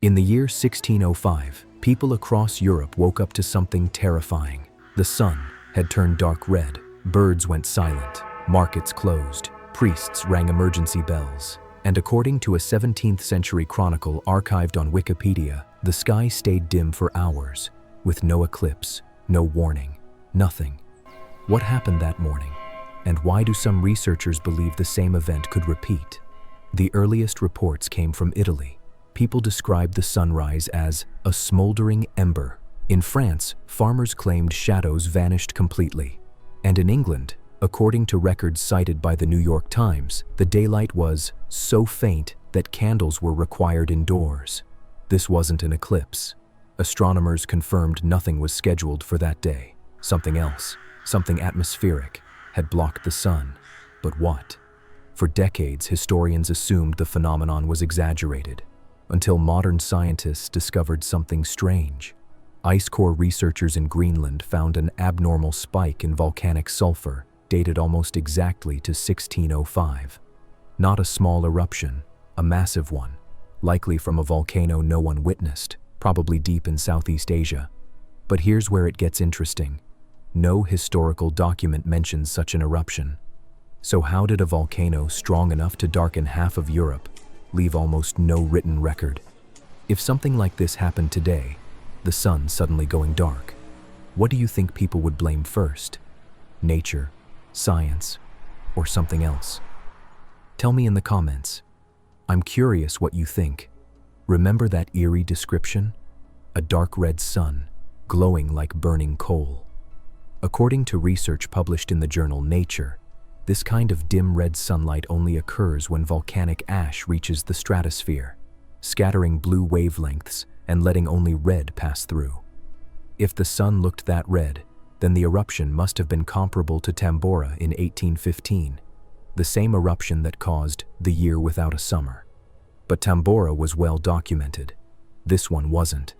In the year 1605, people across Europe woke up to something terrifying. The sun had turned dark red, birds went silent, markets closed, priests rang emergency bells, and according to a 17th century chronicle archived on Wikipedia, the sky stayed dim for hours, with no eclipse, no warning, nothing. What happened that morning? And why do some researchers believe the same event could repeat? The earliest reports came from Italy. People described the sunrise as a smoldering ember. In France, farmers claimed shadows vanished completely. And in England, according to records cited by the New York Times, the daylight was so faint that candles were required indoors. This wasn't an eclipse. Astronomers confirmed nothing was scheduled for that day. Something else, something atmospheric, had blocked the sun. But what? For decades, historians assumed the phenomenon was exaggerated, until modern scientists discovered something strange. Ice core researchers in Greenland found an abnormal spike in volcanic sulfur, dated almost exactly to 1605. Not a small eruption, a massive one, likely from a volcano no one witnessed, probably deep in Southeast Asia. But here's where it gets interesting. No historical document mentions such an eruption. So how did a volcano strong enough to darken half of Europe leave almost no written record? If something like this happened today, the sun suddenly going dark, what do you think people would blame first? Nature, science, or something else? Tell me in the comments. I'm curious what you think. Remember that eerie description? A dark red sun, glowing like burning coal. According to research published in the journal Nature, this kind of dim red sunlight only occurs when volcanic ash reaches the stratosphere, scattering blue wavelengths and letting only red pass through. If the sun looked that red, then the eruption must have been comparable to Tambora in 1815, the same eruption that caused the year without a summer. But Tambora was well documented. This one wasn't,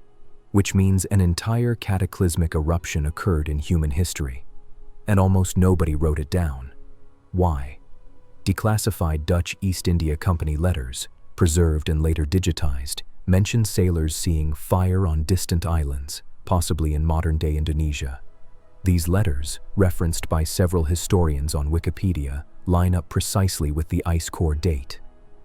which means an entire cataclysmic eruption occurred in human history, and almost nobody wrote it down. Why? Declassified Dutch East India Company letters, preserved and later digitized, mention sailors seeing fire on distant islands, possibly in modern-day Indonesia. These letters, referenced by several historians on Wikipedia, line up precisely with the ice core date.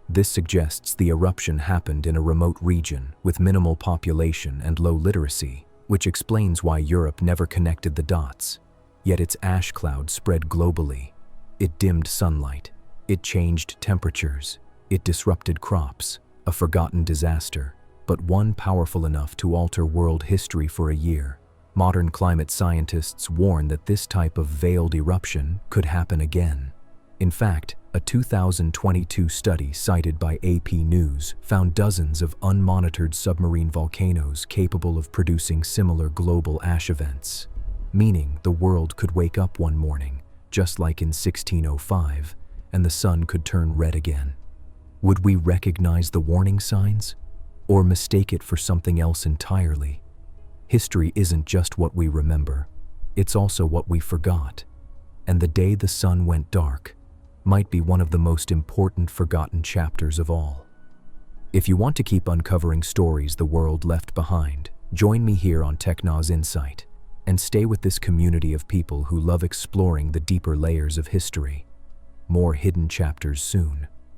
This suggests the eruption happened in a remote region with minimal population and low literacy, which explains why Europe never connected the dots. Yet its ash cloud spread globally. It dimmed sunlight, it changed temperatures, it disrupted crops, a forgotten disaster, but one powerful enough to alter world history for a year. Modern climate scientists warn that this type of veiled eruption could happen again. In fact, a 2022 study cited by AP News found dozens of unmonitored submarine volcanoes capable of producing similar global ash events, meaning the world could wake up one morning, just like in 1605, and the sun could turn red again. Would we recognize the warning signs, or mistake it for something else entirely? History isn't just what we remember, it's also what we forgot. And the day the sun went dark might be one of the most important forgotten chapters of all. If you want to keep uncovering stories the world left behind, join me here on Technoz Insight, and stay with this community of people who love exploring the deeper layers of history. More hidden chapters soon.